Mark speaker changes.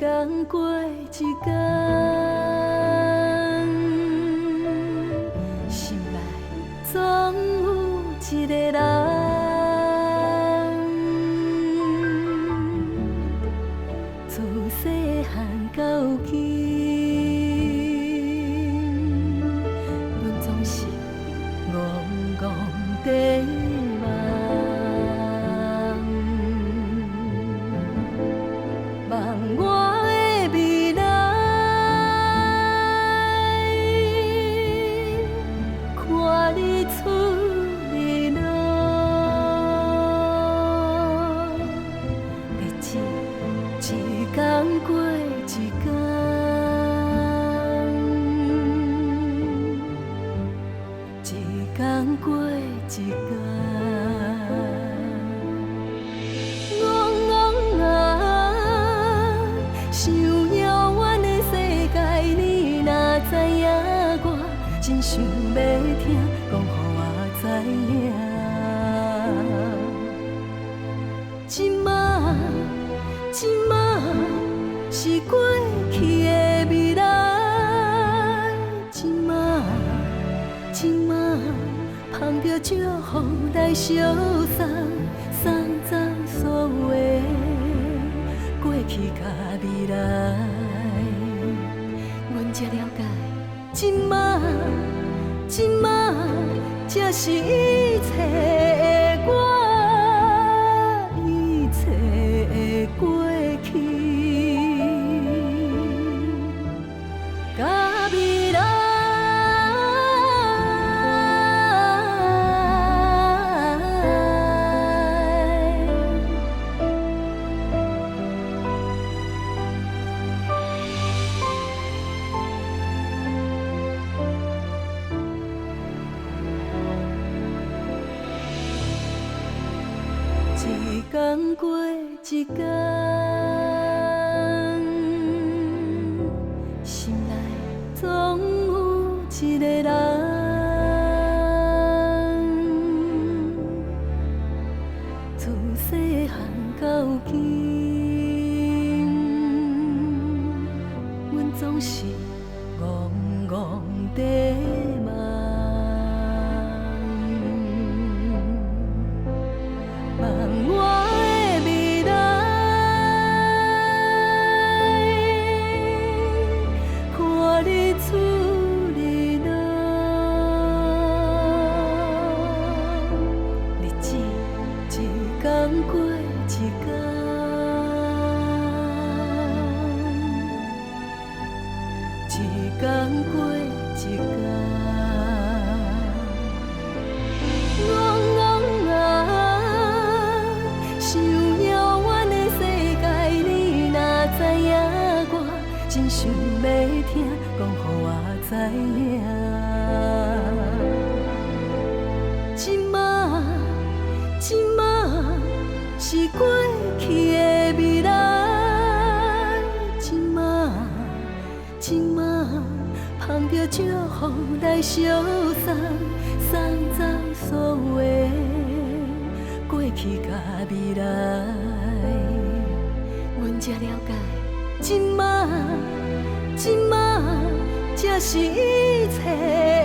Speaker 1: 天过一天，心内总有一个人，自细汉到有今，阮总是戆戆地梦。望我的未来，看你出日落，日子一天过一天，一天过一天。想遥远的世界，你若知影，我真想要听，讲予我知影。今仔是过去的未来，今仔捧着祝福来相送，送走所有的。过去甲未来，阮才了解，今仔才是一切的我，一切的过去，甲未来。一天过一天，心内总有一个人，自细汉到有今，阮总是戆戆地梦。望我的未来，看你出日落，日子一天过一天，一天过一天。真想要听，讲予我知影。今仔是过去的未来，今仔捧着祝福来相送，送走所有的过去甲未来，阮才了解。今仔才是一切。